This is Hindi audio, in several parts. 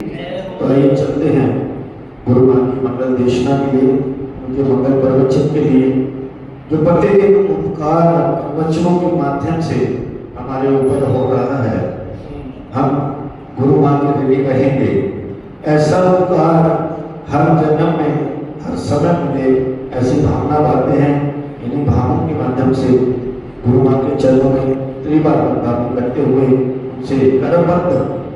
तो आइए चलते हैं गुरु माँ की मंगल देशना के लिए, उनके मंगल प्रवचन के लिए, जो प्रतिदिन उपकार वचनों के माध्यम से हमारे ऊपर हो रहा है। हम गुरु माँ के ऋणी रहेंगे। ऐसा उपकार हर जन्म में हर समय मिले, ऐसी भावना बांधते हैं। इन्हीं भावों के माध्यम से गुरु माँ के चरणों में त्रिबार वंदना करते हुए उनसे करबद्ध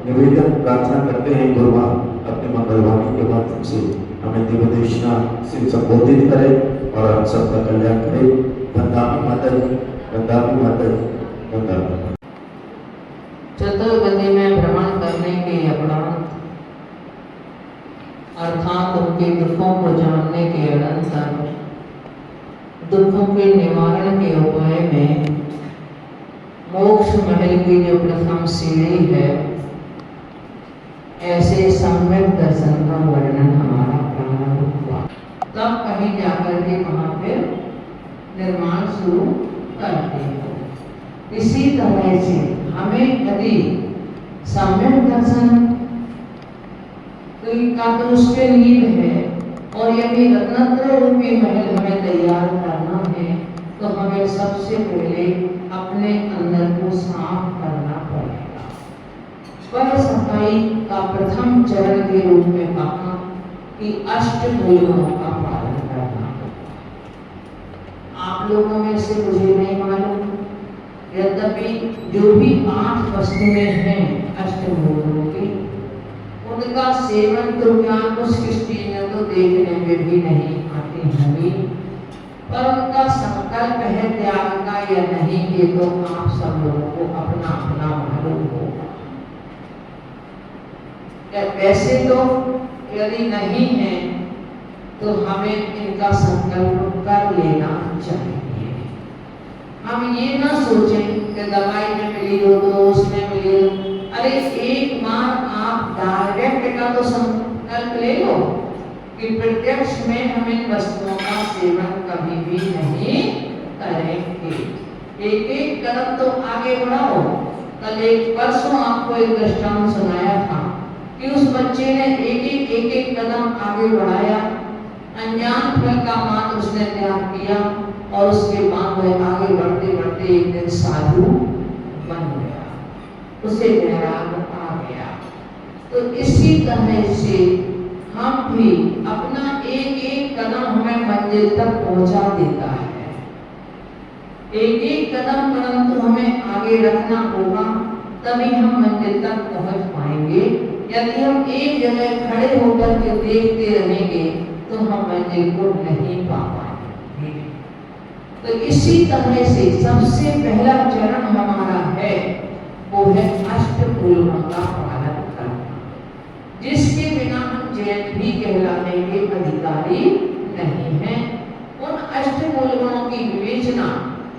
निवेदन प्रार्थना करते हैं, गुरु माँ अपने मंगलवाणी के माध्यम से हमें दिव्य देशना से संबोधित करे और हम सबका कल्याण करे। वंदामी माता जी, वंदामी माता जी, वंदामी। चतुर्गति में भ्रमण करने के उपरांत अर्थात उनके दुखों को जानने के अनंतर दुखों के निवारण के उपाय में मोक्ष महल की जो प्रथम सीढ़ी है, ऐसे सम्यक दर्शन का वर्णन हमारा प्रारंभ हुआ। तब कहीं जाकर के वहां फिर निर्माण शुरू करते हैं। इसी तरह से हमें यदि सम्यक दर्शन का तो उसके लिए है, और यदि रत्नत्रय रूपी महल हमें तैयार करना है तो हमें सबसे पहले अपने अंदर को साफ करना पड़ेगा। स्वर सफाई का प्रथम चरण के रूप में कहा कि अष्टभुजों का पालन करना। आप लोगों में से मुझे नहीं मालूम, यद्यपि जो भी 8 वस्तुएं हैं अष्टभुजों की, उनका सेवन तो क्या कुछ क्रिश्चियन तो देखने में भी नहीं आती होंगी, पर उनका संकल्प है त्याग का या नहीं, ये तो आप सब लोगों को अपना अपना मालूम होगा। वैसे तो यदि नहीं है तो हमें इनका संकल्प कर लेना चाहिए। हम ये ना सोचें कि दवाई में मिली हो तो उसमें मिली हो। अरे एक बार आप डायरेक्ट का तो संकल्प ले लो कि प्रत्यक्ष में हम इन वस्तुओं का सेवन कभी भी नहीं करेंगे। एक एक कदम तो आगे बढ़ाओ। कल परसों आपको एक दृष्टांत सुनाया था कि उस बच्चे ने एक एक कदम आगे बढ़ाया, अनजान फल का मान उसने त्याग किया, और उसके बाद वह आगे बढ़ते बढ़ते एक दिन साधु बन गया, उसे वैराग आ गया। तो इसी तरह से हम भी अपना एक एक कदम हमें मंजिल तक पहुंचा देता है। एक एक कदम परंतु हमें आगे रखना होगा, तभी हम मंजिल तक पहुंच पाएंगे। यदि हम एक जगह खड़े होकर के देखते रहेंगे तो हम मंजिल को नहीं पा पाएंगे। तो इसी तरह से सबसे पहला चरण हमारा है वो है अष्टभुजों का पालन करना, जिसके बिना हम जैन भी कहलाने के अधिकारी नहीं हैं। उन अष्टभुजों की विवेचना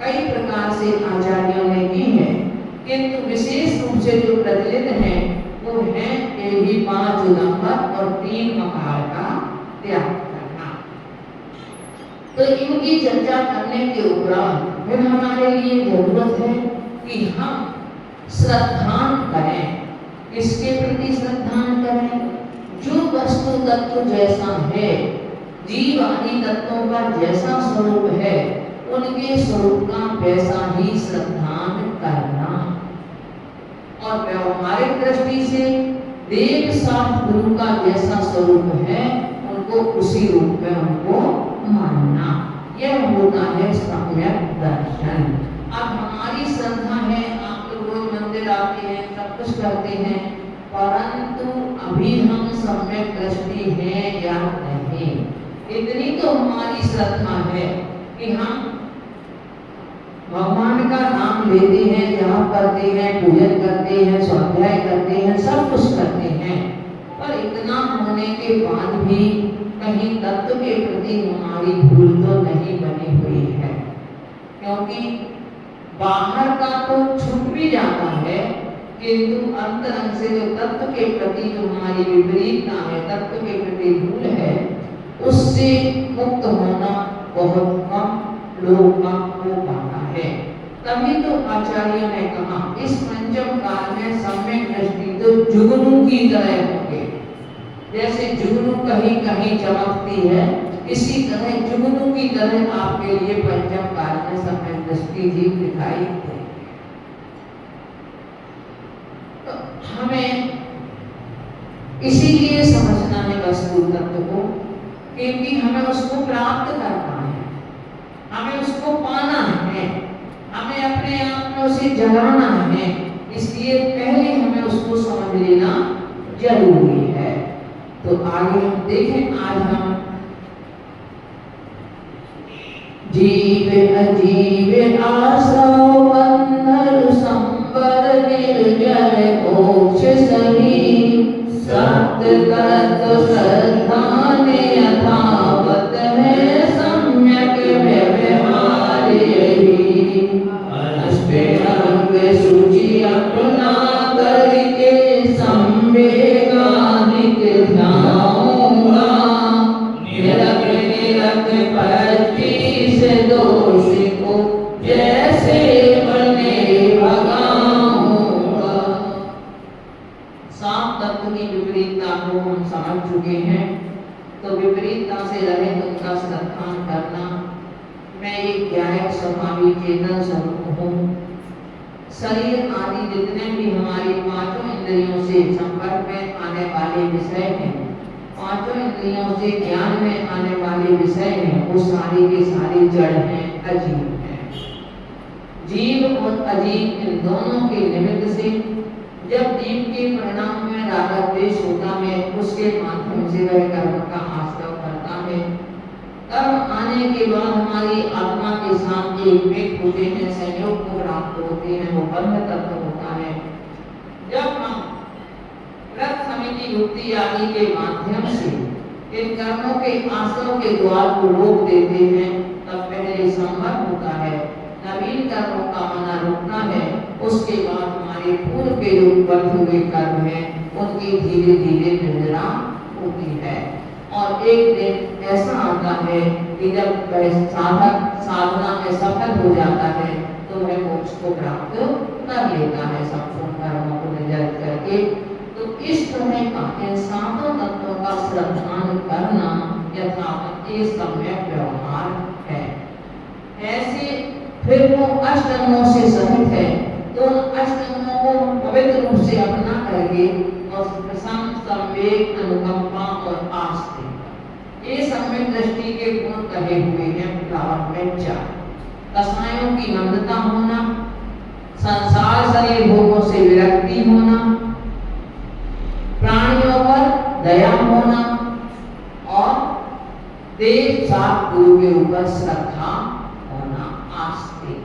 कई प्रकार से आचार्यों ने की है, किंतु विशेष रूप से जो प्रचलित है वो है यही 5 नंबर और 3 मकार का त्याग करना। तो इनकी चर्चा करने के उपरांत फिर हमारे लिए जरूरत है कि हम श्रद्धान करें। किसके प्रति श्रद्धान करें? जो वस्तु तत्व जैसा है, जीव आदि तत्वों का जैसा स्वरूप है, उनके स्वरूप का वैसा ही श्रद्धान करना। और व्यवहारिक दृष्टि से देव साथ गुरु का जैसा स्वरूप है, उनको उसी रूप में उनको मानना। यह होता है सम्यक दर्शन। अब हमारी श्रद्धा है, आप लोग रोज मंदिर आते हैं, सब कुछ करते हैं, परंतु अभी हम सम्यक दृष्टि है या नहीं, इतनी तो हमारी श्रद्धा है कि हम भगवान का नाम लेते हैं, जाप करते हैं, पूजन करते हैं, स्वाध्याय करते हैं, सब कुछ करते हैं, पर इतना होने के बाद भी कहीं तत्व के प्रति हमारी भूल तो नहीं बनी हुई है। क्योंकि बाहर का तो छूट भी जाता है, किंतु अंतरंग से जो तत्व के प्रति जो हमारी विपरीतता है, तत्व के प्रति भूल है, उससे मुक्त होना बहुत कम लोगों का हो पाता है। तभी तो आचार्य ने कहा इस पंचम काल में सम्यक दृष्टि तो जुगनू की तरह होंगे। जैसे जुगनू कहीं कहीं चमकती है, इसी तरह जुगनू की तरह आपके लिए पंचम काल में सम्यक दृष्टि जीव दिखाई देगी। तो हमें इसीलिए समझना है वस्तु तत्व को, क्योंकि हमें उसको प्राप्त करना है, हमें उसको पाना है, हमें अपने आप में उसे जगाना है। इसलिए पहले हमें उसको समझ लेना जरूरी है। तो आगे हम देखें, आज हम जीव अजीव आश्रव बंधन संबर निर्जर मोक्ष सही सत्य तत्व श्रद्धान यथावत है सम्यक व्यवहार यही अष्टांग सूची अपना करके संवेगानिक ध्याऊंगा निरख निरख 25 दोष को जैसे बने भगाऊंगा। सात तत्व की विपरीतता को हम समझ चुके हैं, तो विपरीतता से रहित उनका श्रद्धान करना। मैं एक ज्ञायक स्वभावी चेतन स्वरूप हूँ। शरीर आदि जितने भी हमारी पांचों इंद्रियों से संपर्क में आने वाले विषय हैं, पांचों इंद्रियों से ज्ञान में आने वाले विषय हैं, वो सारी के सारी जड़ हैं, अजीब हैं। जीव और अजीब इन दोनों के निमित्त से जब जीव के परिणाम में राग द्वेष होता है, उसके माध्यम से वह कर्म का आश्रय करता है। कर्म आने के बाद हमारी आत्मा के साथ एकमेक होते हैं, संयोग को प्राप्त होते हैं, वो ब्रह्म तत्व होता है। जब हम व्रत समिति युक्ति आदि के माध्यम से इन कर्मों के आश्रय के द्वार को रोक देते हैं, तब पहले संभव होता है, नवीन कर्मों का मना रुकना है। उसके बाद हमारे पूर्व के जो बढ़े हुए कर्म हैं, उनकी धीरे धीरे निद्रा होती है। और एक दिन ऐसा आता है कि जब साधक साधना में सफल हो जाता है, तो वह मोक्ष को प्राप्त कर लेता है संपूर्ण कर्मों को निर्जरित करके। तो इस तरह का इन सातों तत्वों का श्रद्धान करना यथावत ये सम्यक व्यवहार है। ऐसे फिर वो अष्टंगों से सहित है, तो अष्टंगों को पवित्र रूप से अपना करके और प्रसन्न संवेग अनुकंपा और आस्था, ये सम्यक दृष्टि के गुण कहे हुए हैं प्रारंभ में 4। कसायों की मंदता होना, संसार शरीर भोगों से विरक्ति होना, प्राणियों पर दया होना और देव सात गुरु के ऊपर श्रद्धा होना, आस्तिक।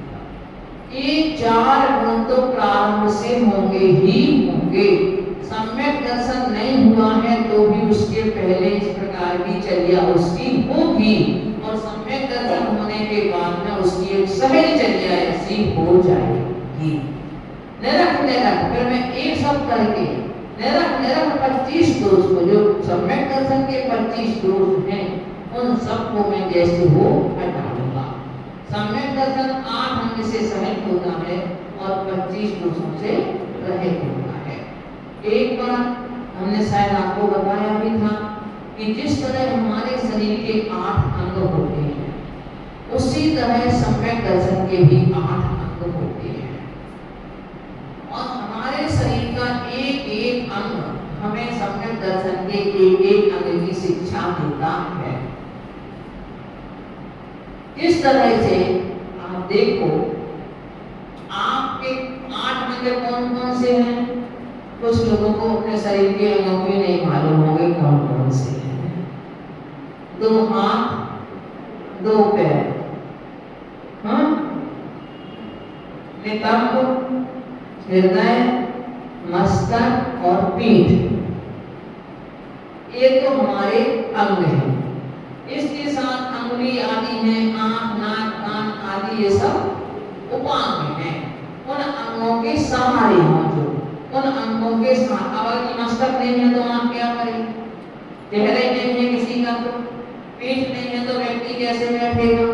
ये 4 गुण तो प्रारंभ से होंगे ही होंगे। सम्यक दर्शन नहीं हुआ है तो भी उसके पहले इस प्रकार की चर्या उसकी होगी, और सम्यक दर्शन होने के बाद में उसकी एक सहज चर्या ऐसी हो जाएगी। निरख निरख, फिर मैं एक सब करके निरख निरख 25 दोष को, जो सम्यक दर्शन के 25 दोष हैं, उन सबको मैं जैसे हो हटा दूंगा। सम्यक दर्शन 8 अंग से सहित होता है और 25 दोषों से रहित होता है। एक बार हमने शायद आपको बताया भी था कि जिस तरह हमारे शरीर के 8 अंग होते हैं, उसी तरह सम्यक दर्शन के भी 8 अंग होते हैं। और हमारे शरीर का एक एक अंग हमें सम्यक दर्शन के एक एक अंग की शिक्षा देता है। किस तरह से आप देखो, आपके 8 अंग कौन कौन से हैं? कुछ लोगों को अपने शरीर के अंगों भी नहीं मालूम होंगे कौन कौन से हैं। 2 हाथ, 2 पैर, हाँ, नितंब, हृदय, मस्तक और पीठ, ये तो हमारे अंग हैं। इसके साथ अंगुली आदि हैं, आंख, नाक, कान आदि, ये सब उपांग हैं। उन अंगों के सहारे हों, जो उन अंगों के साथ, अगर मस्तक नहीं है तो आंख क्या करे? चेहरा ही नहीं है किसी का, तो पीठ नहीं है तो व्यक्ति कैसे बैठेगा?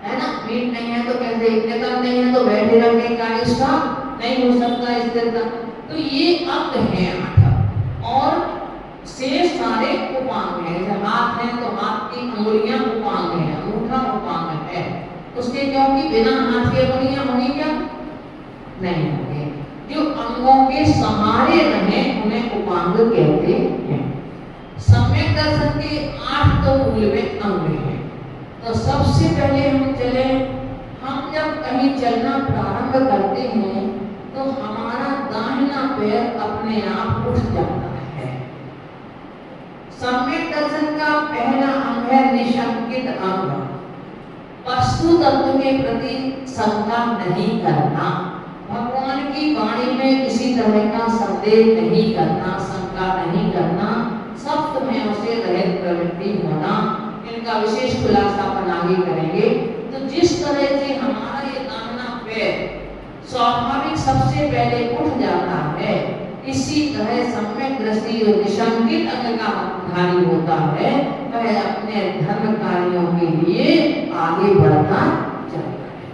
है ना, पीठ नहीं है तो कैसे, नितंब नहीं है तो बैठे रहने का स्थिरता नहीं हो सकता, स्थिरता। तो ये अंग है 8। और अंगुलियां उपांग है, अंगूठा उपांग है, उसके क्योंकि बिना हाथ के अंगुलियां होंगी क्या? नहीं होंगे। जो अंगों के सहारे रहे उन्हें उपांग कहते हैं। सम्यक दर्शन के 8 तो मूल में अंग हैं। तो सबसे पहले हम जब कहीं चलना प्रारंभ करते हैं तो हमारा दाहिना पैर अपने आप उठ जाता है। सम्यक दर्शन का पहला अंग है निशंकित अंग। वस्तु तत्व के प्रति शंका नहीं करना, भगवान की वाणी में किसी तरह का संदेह नहीं करना, शंका नहीं करना, सप्तमयों से रहित प्रवृत्ति होना। इनका विशेष खुलासा अपन आगे करेंगे। तो जिस तरह से हमारा ये दाहिना पैर स्वाभाविक सबसे पहले उठ जाता है, इसी तरह सम्यक दृष्टि जो निशंकित अंग का धारी होता है वह अपने धर्म कार्यों के लिए आगे बढ़ना चाहता है।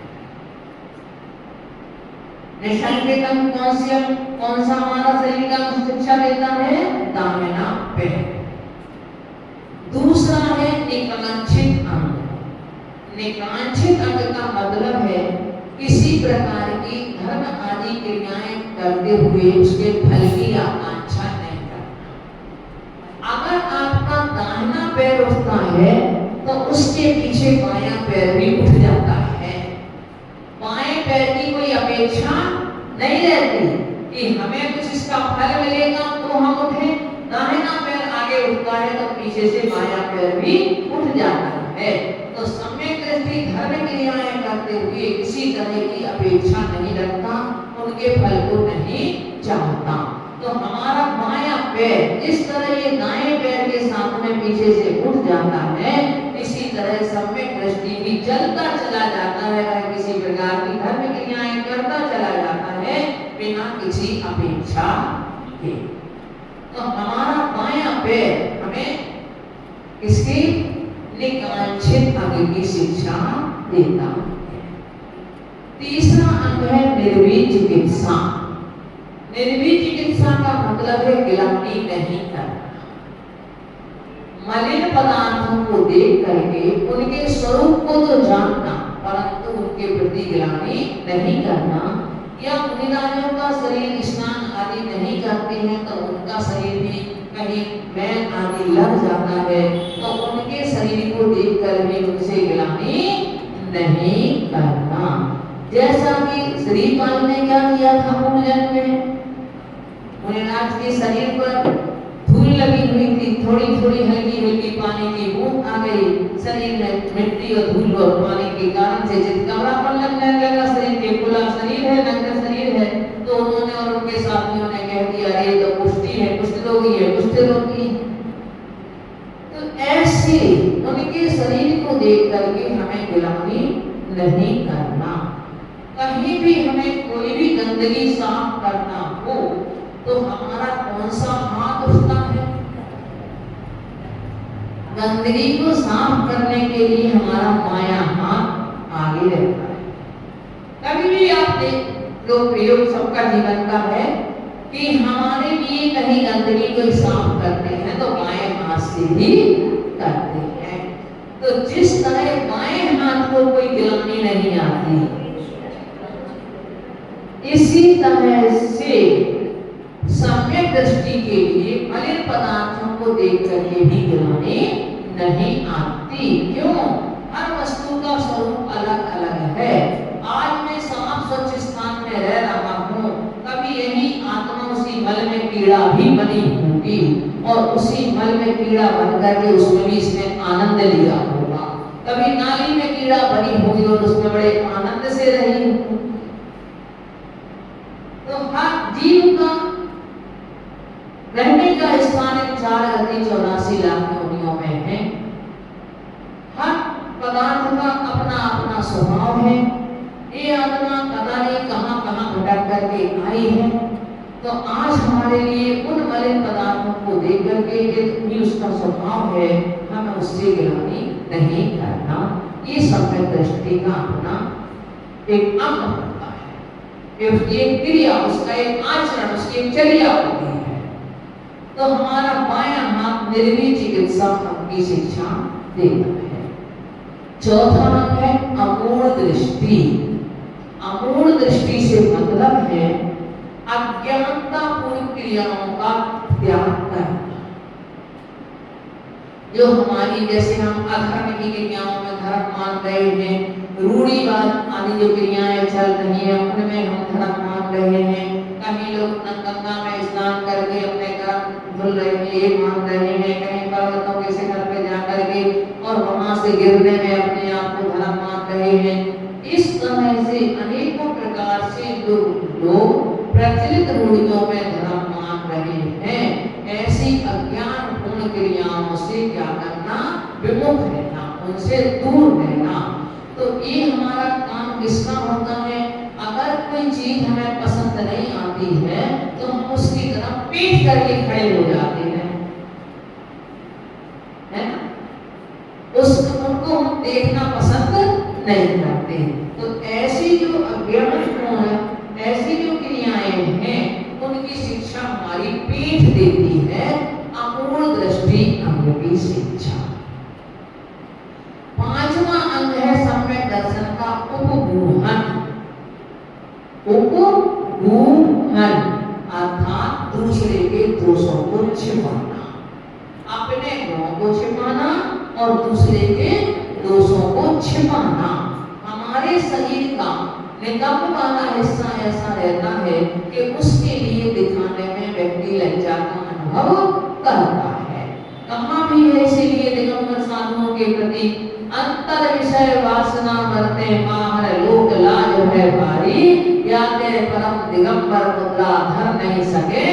निशंकित अंग कौन सा हमारा शरीर का शिक्षा देता है? दाहिना पैर। दूसरा है निकांक्षित अंग। निकांक्षित अंग का मतलब है किसी प्रकार की धर्म आदि क्रियाएं करते हुए उसके फल की आकांक्षा नहीं करना। अगर आपका दाहिना पैर उठता है तो उसके पीछे बायां पैर भी उठ जाता है। बाएं पैर की कोई अपेक्षा नहीं रहती कि हमें कुछ इसका फल मिलेगा तो हम उठे। दाहिना पैर आगे उठता है तो पीछे से बायां पैर भी उठ जाता है। तो सम्यक दृष्टि धर्म क्रियाएं करते हुए किसी तरह की अपेक्षा नहीं रखता, उनके फल को नहीं चाहता। तो हमारा बायां पैर जिस तरह ये दाएं पैर के साथ में पीछे से उठ जाता है, इसी तरह सम्यक दृष्टि भी चलता चला जाता है, वह किसी प्रकार की धर्म क्रियाएं करता चला जाता है बिना किसी अपेक्षा के। तो हमारा बायां पैर हमें इसकी निकांक्षित अंग की शिक्षा देता है। तीसरा अंग है निर्वीज चिकित्सा। निर्वीज चिकित्सा का मतलब है गिलानी नहीं करना। मलिन पदार्थों को देख करके उनके स्वरूप को तो जानना परंतु उनके प्रति गिलानी नहीं करना। या मुनिराजों का शरीर स्नान आदि नहीं करते हैं तो उनका शरीर भी कहीं मैल आदि लग जाता है तो उनके शरीर को देखकर भी उनसे गिलानी नहीं करना। जैसा कि श्रीपाल ने क्या किया था मूल जन्म में, मुनिराज के शरीर पर धूल लगी हुई थी, थोड़ी थोड़ी हल्की हल्की पानी की बूंद आ गई, शरीर में मिट्टी और धूल और पानी के कारण से चितकबरापन लगने लगा। शरीर के खुला शरीर है, नंगा शरीर है, तो उन्होंने और उनके साथियों ने कह दिया अरे तो कुष्ठी है, कुष्ठ रोगी है, कुष्ठ रोगी। तो ऐसे उनके शरीर को देख करके हमें गिलानी नहीं करना। कहीं भी हमें कोई भी गंदगी साफ करना हो तो हमारा कौन सा हाथ उठता है? गंदगी को साफ करने के लिए हमारा बायां हाथ आगे रहता है। कभी भी आप लोग प्रयोग सबका जीवन का है कि हमारे लिए कहीं गंदगी को साफ करते हैं तो बाएं हाथ से ही करते हैं। तो जिस तरह बाएं हाथ को कोई गिलानी नहीं आती, इसी तरह से सम्यक दृष्टि के लिए मलिन पदार्थों को देख करके भी गिलानी नहीं आती। क्यों? हर वस्तु का स्वरूप अलग अलग है। आज मैं साफ स्वच्छ स्थान में रह रहा हूँ, कभी यही आत्मा उसी मल में कीड़ा भी बनी होगी और उसी मल में कीड़ा बन करके उसमें भी इसने आनंद लिया होगा। कभी नाली में कीड़ा बनी होगी और उसमें बड़े आनंद से रही होगी। तो हर जीव का रहने का स्थान 4,84 लाख योनियों में है। हर पदार्थ का अपना अपना स्वभाव है। ये आत्मा पता नहीं कहां कहां भटक करके आई है। तो आज हमारे लिए उन मलिन पदार्थों को देख करके यदि उसका स्वभाव है, हमें उससे गिलानी नहीं करना। ये सम्यक दृष्टि का अपना एक अंग होता है, एक क्रिया, उसका एक आचरण, उसकी एक चर्या होती है। तो हमारा बायां हाथ निर्वीज चिकित्सा की शिक्षा देता है। चौथा अंग है अमूढ़ दृष्टि। अमूढ़ दृष्टि से मतलब है अज्ञानतापूर्ण क्रियाओं का त्याग करना। जो हमारी, जैसे हम अधर्म की क्रियाओं में धर्म मान रहे हैं, रूढ़िवाद आदि जो क्रियाएं चल रही हैं उनमें हम धर्म मान रहे हैं। कहीं लोग गंगा में स्नान करके अपने कर्म धुल रहे हैं, ये मान रहे हैं। कहीं पर्वतों के शिखर पे जाकर के और वहां से गिरने में अपने आप को धर्म मान रहे हैं। इस तरह से अनेकों प्रकार से लोग प्रचलित रूढ़ियों में धर्म मान रहे हैं। ऐसी अज्ञान पूर्ण क्रियाओं से क्या करना, विमुख रहना, उनसे दूर रहना। तो ये हमारा काम किसका होता है? अगर कोई चीज हमें पसंद नहीं आती है तो हम उसकी तरफ पीठ करके खड़े हो जाते हैं, है ना? उनको हम देखना पसंद नहीं करते। तो ऐसी जो अज्ञान पूर्ण, ऐसी जो क्रियाएं हैं उनकी शिक्षा हमारी पीठ देती है अमूढ़ दृष्टि अंग की शिक्षा। पांचवा अंग है सम्यक दर्शन का उपगूहन। उपगूहन अर्थात दूसरे के दोषों को छिपाना, अपने गुणों को छिपाना और दूसरे के दोषों को छिपाना। हमारे शरीर का निकम्म वाला हिस्सा ऐसा रहता है कि उसके लिए दिखाने में व्यक्ति लज्जा का अनुभव करता है। कहाँ भी है, इसीलिए दिगंबर साधुओं के प्रति अंतर विषय वासना मरते बाहर लोक लाज है भारी, या तेरे परम दिगंबर मुद्रा धर नहीं सके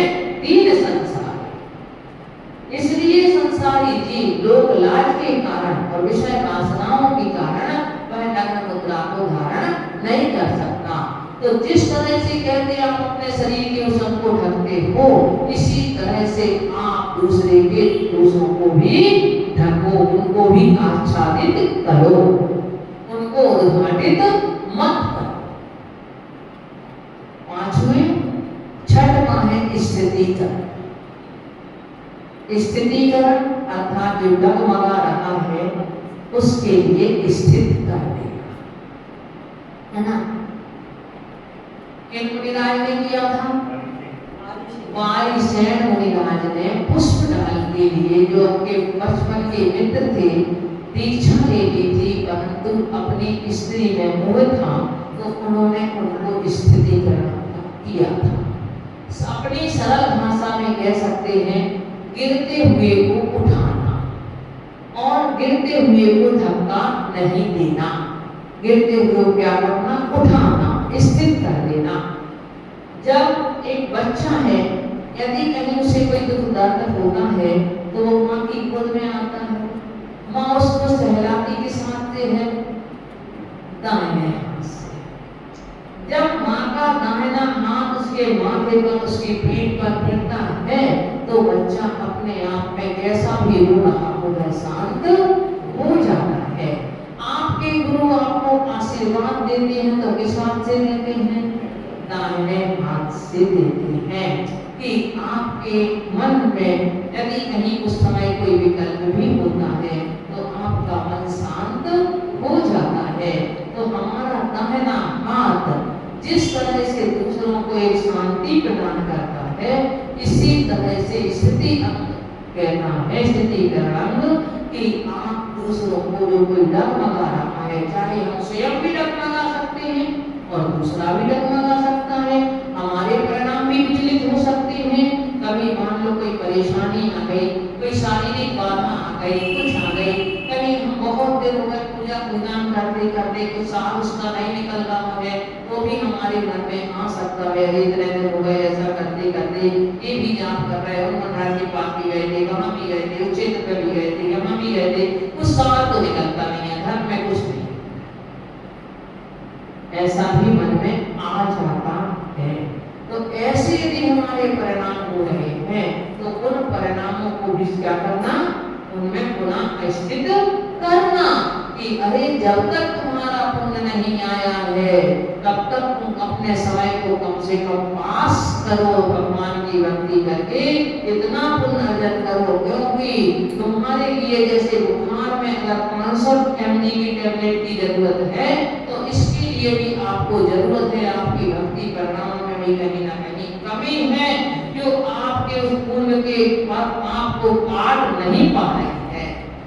तीन संसार। इसलिए संसारी जीव लोक लाज के कारण और विषय वासनाओं के कारण वह नग्न मुद्रा को धारण नहीं कर सकता। तो जिस तरह से कहते आप अपने शरीर के उस अंग को ढकते हो, इसी तरह से आप दूसरे के दोषों को भी ढको, उनको भी आच्छादित करो, उनको उद्घाटित मत करो। पांचवें, छठवां है स्थितीकरण। स्थितीकरण अर्थात जो डगमगा रहा है उसके लिए स्थित कर देना, है ना? किन मुनिराज ने किया था? वायुसेन मुनिराज ने पुष्पदल के लिए, जो उनके बचपन के मित्र थे, दीक्षा ले ली थी, परंतु अपनी स्त्री में मोह था तो उन्होंने उनको स्थितीकरण किया था। अपनी सरल भाषा में कह सकते हैं गिरते हुए को उठाना और गिरते हुए को धक्का नहीं देना। गिरते हुए को क्या करना? उठाना, स्थित कर देना। जब एक बच्चा है, यदि कहीं उसे कोई दुख दर्द होता है तो वो माँ की गोद में आता है, माँ उसको सहलाती किस हाथ से है? दाहिने हाथ से। जब माँ का दाहिना हाथ उसके माथे पर, उसकी पीठ पर फिरता है तो बच्चा अपने आप में कैसा भी रो रहा हो वह शांत हो जाता है। आपके गुरु आपको आशीर्वाद देते हैं तो किस हाथ से देते हैं? दाहिने हाथ से देते हैं। कि आपके मन में यदि कहीं उस समय कोई विकल्प भी होता है तो आपका मन शांत हो जाता है। तो हमारा दाहिना हाथ जिस तरह से दूसरों को एक शांति प्रदान करता है, इसी तरह से स्थिति अंग कहना है, स्थितीकरण, कि आप दूसरों को जो कोई डगमगा रहा है, चाहे हम स्वयं भी डगमगा सकते हैं और दूसरा भी डगमगा सकता है, हमारे परिणाम भी विचलित हो सकते हैं। कभी मान लो कोई परेशानी आ गई, कोई शारीरिक बाधा आ गई, कुछ आ गई, कभी हम बहुत देर हो गए पूजा पूजन करते करते कुछ साल उसका नहीं निकल रहा है तो भी हमारे मन में आ सकता है, इतने दिन हो गए ऐसा करते करते, ये भी जाप कर रहे हो, महाराज के पास भी गए थे, वहां भी गए थे, उच्चेत पे भी गए थे, यहाँ भी गए थे, कुछ सवाल तो निकलता नहीं है, धर्म में कुछ नहीं, ऐसा भी मन में आ जाता है। तो ऐसे यदि हमारे परिणाम हो रहे हैं तो उन परिणामों को भी क्या करना? उनमें पुनः स्थित करना कि अरे जब तक तुम्हारा पुण्य नहीं आया है तब तक तुम अपने समय को कम से कम पास करो, भगवान की भक्ति करके इतना पुण्य अर्जन करो, क्योंकि तुम्हारे हमारे लिए जैसे बुखार में अगर 500 mg की टेबलेट की जरूरत है, तो इसके लिए भी आपको जरूरत है, आपकी भक्ति परिणाम में भी कहीं ना कहीं कमी है, जो आपके उस पूर्व के पाप को काट नहीं पा रही है,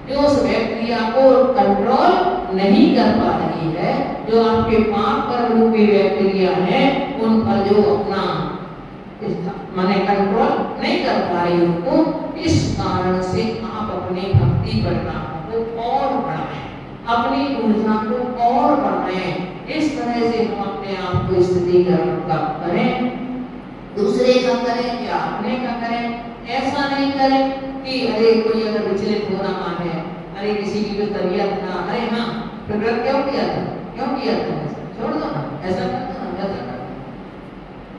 जो उस बैक्टीरिया को कंट्रोल नहीं कर पा रही है, जो आपके पाप कर्म रूपी बैक्टीरिया है उन पर जो अपना माने कंट्रोल नहीं कर पा रही उनको, इस कारण से आप अपने भक्ति परिणाम को और बढ़ाएं, अपनी ऊर्जा को और बढ़ाएं। इस तरह से हम अपने आप को स्थितिकरण का करें, दूसरे का करें या अपने का करें। ऐसा नहीं करें कि अरे कोई अगर विचलित हो रहा है, अरे किसी की तो तबीयत ना, अरे हाँ प्रकृति क्यों किया था, छोड़ दो ना, ऐसा करना, ऐसा करना,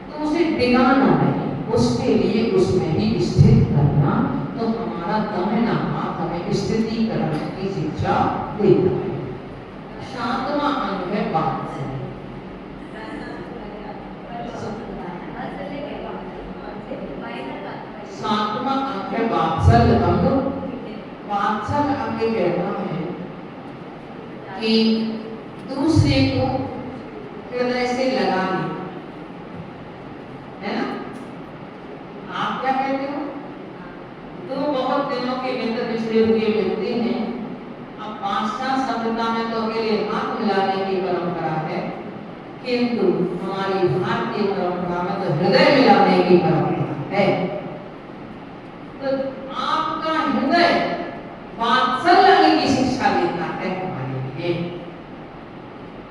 तो उसे बिगाड़ना नहीं, उसके लिए उसमें ही स्थित करना। तो हमारा दाहिना हाथ हमें स्थितिकरण की शिक्षा देता है। 7वां अंग है वात्सल्य। सातवां अंग है वात्सल्य अंग। वात्सल्य अंग कहना है कि दूसरे को हृदय से लगाना, है ना। आप क्या कहते हो, तो बहुत दिनों के मित्र पिछड़े हुए व्यक्ति हैं, अब 5 सभ्यता में तो अकेले हाथ मिलाने की परंपरा है, किंतु हमारी भारतीय परंपरा में तो हृदय मिलाने की परंपरा है। तो आपका हृदय वात्सल्य की शिक्षा देता है हमारे लिए,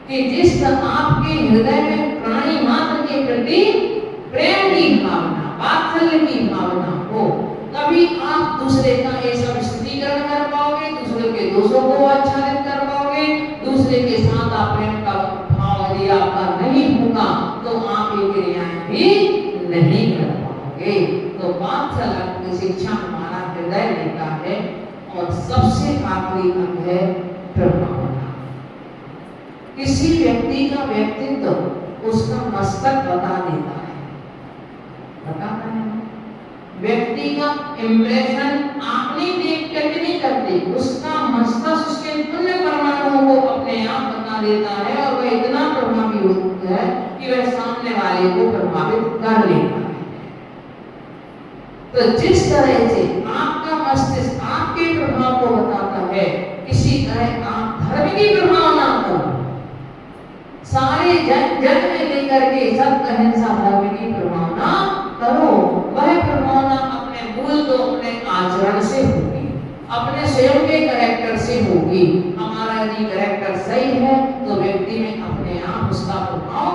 कि जिस आपके हृदय में प्राणी मात्र के प्रति प्रेम की भावना, वात्सल्य की भावना हो, तभी आप दूसरे का ये सब स्थिरीकरण कर पाओगे, दूसरे के दोषों को आच्छादित कर पाओगे, दूसरे के साथ आप प्रेम का भाव यदि आपका नहीं होगा तो आप ये क्रियाएं भी नहीं कर पाओगे। तो वात्सल्य की शिक्षा हमारा हृदय देता है। और सबसे आखिरी अंग है प्रभावना। किसी व्यक्ति का व्यक्तित्व उसका मस्तक बता देता है, बताता है। व्यक्ति का इम्प्रेशन आप नहीं देख कर नहीं करते, उसका मस्तक उसके पुण्य परमाणुओं को अपने आप बता देता है, और वह इतना प्रभावी होता है कि वह सामने वाले को प्रभावित कर लेता है। तो जिस तरह से आपका मस्तिष्क आपके प्रभाव को बताता है, इसी तरह आप धर्म की प्रभावना को सारे जन में लेकर के सब अहिंसा धर्म की प्रभावना करो। वह प्रभावना अपने मूल तो अपने आचरण से होगी, अपने स्वयं के कैरेक्टर से होगी। हमारा यदि कैरेक्टर सही है तो व्यक्ति में अपने आप उसका प्रभाव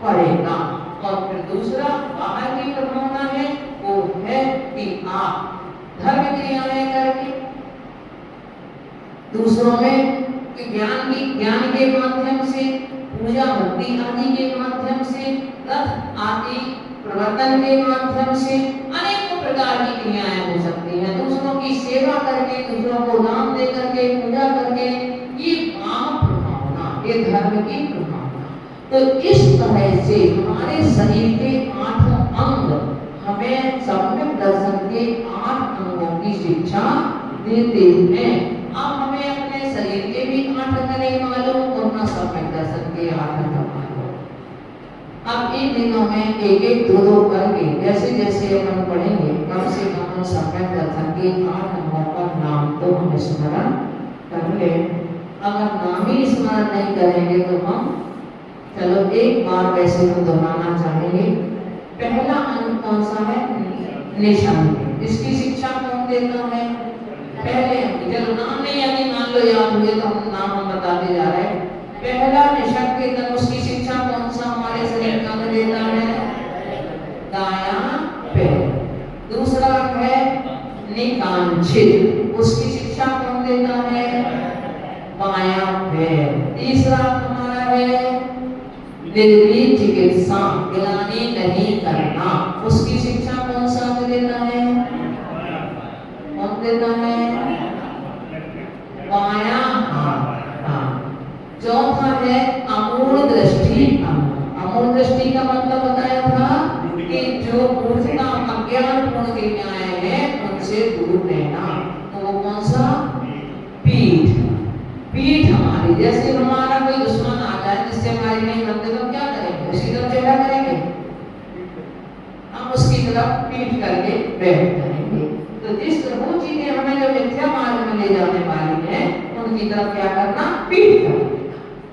पड़ेगा। और फिर दूसरा बाहर की प्रभावना है, वो है कि आप धर्म क्रियाएं करके दूसरों में ज्ञान के माध्यम से, पूजा भक्ति आदि के माध्यम से, रथ आदि प्रवर्तन के माध्यम से अनेकों प्रकार की क्रियाएं हो सकती हैं। दूसरों की सेवा करके, दूसरों को दान दे करके, पूजा करके, ये काम प्रभावना, ये धर्म की प्रभावना। तो इस तरह से हमारे शरीर के 8 अंग हमें सम्यक दर्शन के 8 अंगों की शिक्षा देते हैं। अब हमें अपने शरीर के भी 8 अंग नहीं मालूम और न सम्यक दर्शन के 8 अंग मालूम। अब इन दिनों में एक 2 करके जैसे जैसे अपन पढ़ेंगे, कम से कम सम्यक दर्शन के 8 अंगों का नाम तो हम स्मरण कर ले। अगर नाम ही स्मरण नहीं करेंगे तो हम चलो एक बार वैसे हम दोहराना चाहेंगे। पहला अंग कौन सा है? निशान। इसकी शिक्षा कौन देता है? पहले चलो नाम नहीं यानी मान लो याद हुए तो हम नाम हम बताते जा रहे हैं। पहला निशान के तक उसकी शिक्षा कौन सा हमारे शरीर का देता है? दायां पैर। दूसरा है निकांक्षित, उसकी शिक्षा कौन देता है? बायां पैर। तीसरा हमारा है निर्वीर चिकित्सा, गिलानी नहीं करना, उसकी शिक्षा कौन सा देता है? कौन देता है? बायां हाथ। चौथा है अमूढ़ दृष्टि। अमूढ़ दृष्टि का मतलब बताया था कि जो मूर्खता अज्ञान पूर्ण क्रियाएं हैं उनसे दूर रहना। तो वो कौन सा? पीठ करके बैठ जाएंगे। तो जिस वो चीजें हमें जो मिथ्या मार्ग में ले जाने वाली है उनकी तरफ क्या करना, पीठ करना।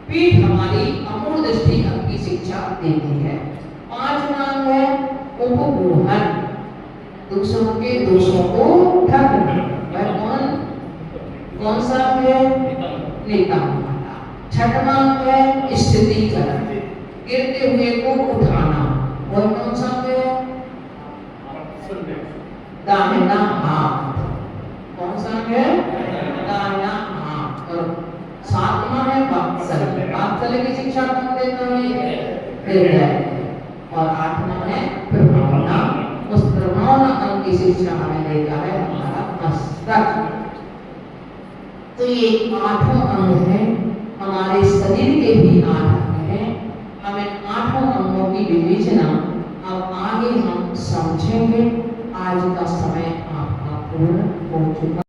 पीठ हमारी अमूल दृष्टि की शिक्षा देती है। 5 नाम है उपगूहन, दूसरों के दोषों को ढकना। वह कौन सा है, नेता माना। 6वां है स्थितिकरण, गिरते हुए को उठाना। वह कौन सा है, दाहिना हाथ। कौन सा है, दाहिना हाथ। और 7वां है वात्सल्य, वात्सल्य की शिक्षा कौन देता है, हृदय। और 8वां है प्रभावना, उस प्रभावना अंग की शिक्षा हमें देता है हमारा मस्तक। तो ये 8 अंग है, हमारे शरीर के भी 8 अंग हैं। हमें 8 अंगों की विवेचना अब आगे हम समझेंगे। आज का समय आपका पूर्ण हो चुका।